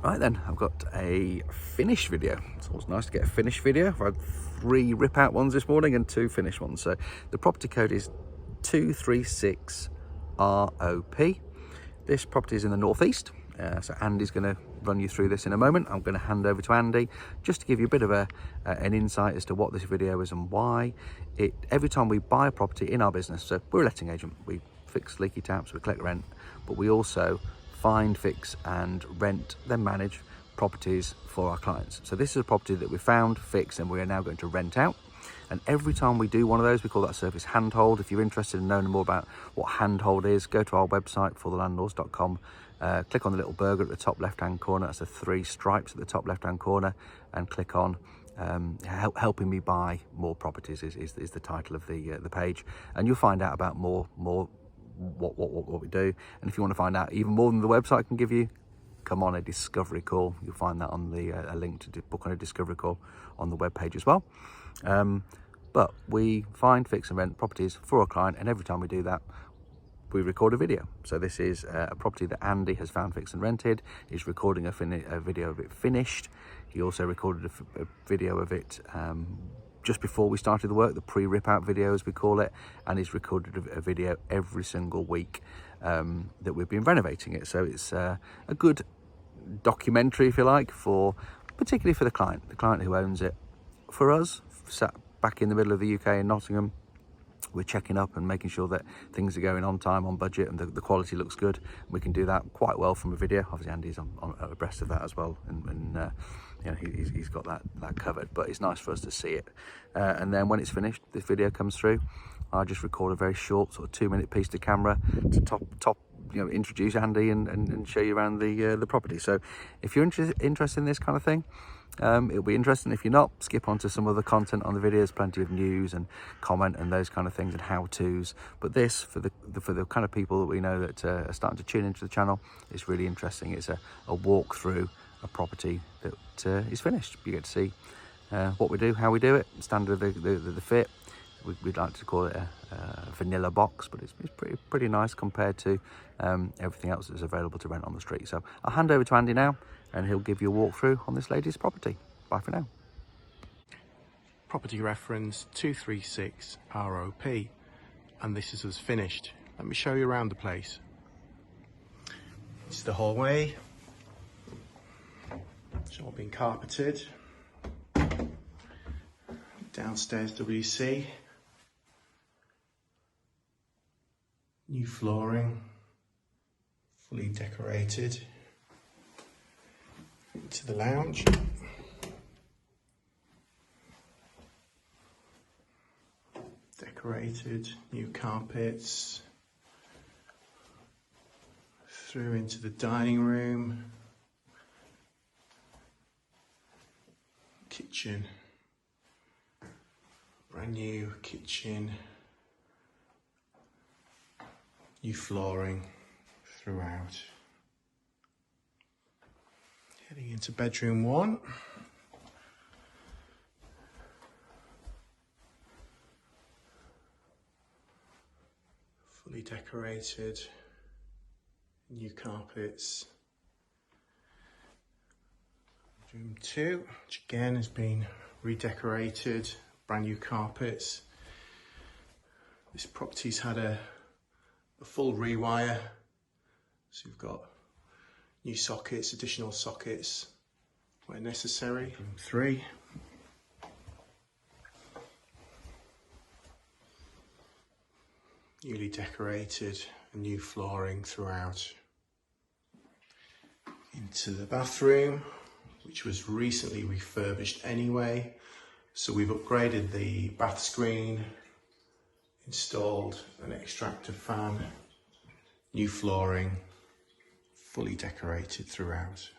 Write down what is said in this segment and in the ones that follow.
Right then, I've got a finished video. It's always nice to get a finished video. I've had 3 rip out ones this morning and 2 finished ones. So the property code is 236 ROP. This property is in the northeast. So Andy's going to run you through this in a moment. I'm going to hand over to Andy just to give you a bit of an insight as to what this video is and why. Every time we buy a property in our business, so we're a letting agent, we fix leaky taps, we collect rent, but we also find, fix and rent, then manage properties for our clients. So this is a property that we found, fixed, and we are now going to rent out. And every time we do one of those, we call that service handhold. If you're interested in knowing more about what handhold is, go to our website, forthelandlords.com, click on the little burger at the top left-hand corner. That's the 3 stripes at the top left-hand corner, and click on helping me buy more properties is the title of the page. And you'll find out about more what we do. And if you want to find out even more than the website can give you, come on a discovery call. You'll find that on the a link to book on a discovery call on the webpage as well. But we find, fix and rent properties for a client, and every time we do that, we record a video. So this is a property that Andy has found, fixed and rented. He's recording a video of it finished. He also recorded a video of it just before we started the work, the pre-rip out video as we call it, and he's recorded a video every single week that we've been renovating it. So it's a good documentary, if you like, particularly for the client who owns it. For us, sat back in the middle of the UK in Nottingham, we're checking up and making sure that things are going on time, on budget, and the quality looks good. We can do that quite well from a video. Obviously Andy's on abreast of that as well, and you know, he's got that covered, but it's nice for us to see it. And then when it's finished, this video comes through, I just record a very short sort of 2-minute piece to camera to top introduce Andy and show you around the property. So if you're interested in this kind of thing, it'll be interesting. If you're not, skip on to some other content on the videos, plenty of news and comment and those kind of things and how-tos. But this, for the kind of people that we know that are starting to tune into the channel, is really interesting. It's a walk through a property that is finished. You get to see what we do, how we do it, standard of the fit. We'd like to call it a vanilla box, but it's pretty nice compared to everything else that's available to rent on the street. So I'll hand over to Andy now, and he'll give you a walkthrough on this lady's property. Bye for now. Property reference 236 ROP, and this is us finished. Let me show you around the place. It's the hallway. It's all been carpeted. Downstairs WC. New flooring, fully decorated. Into the lounge. Decorated, new carpets. Through into the dining room. Kitchen. Brand new kitchen. New flooring throughout. Heading into bedroom 1. Fully decorated. New carpets. Bedroom 2, which again has been redecorated. Brand new carpets. This property's had a full rewire, so we've got new sockets, additional sockets where necessary. Room 3. Newly decorated and new flooring throughout. Into the bathroom, which was recently refurbished anyway, so we've upgraded the bath screen, installed an extractor fan, new flooring, fully decorated throughout.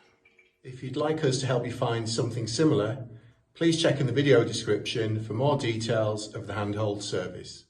If you'd like us to help you find something similar, please check in the video description for more details of the handhold service.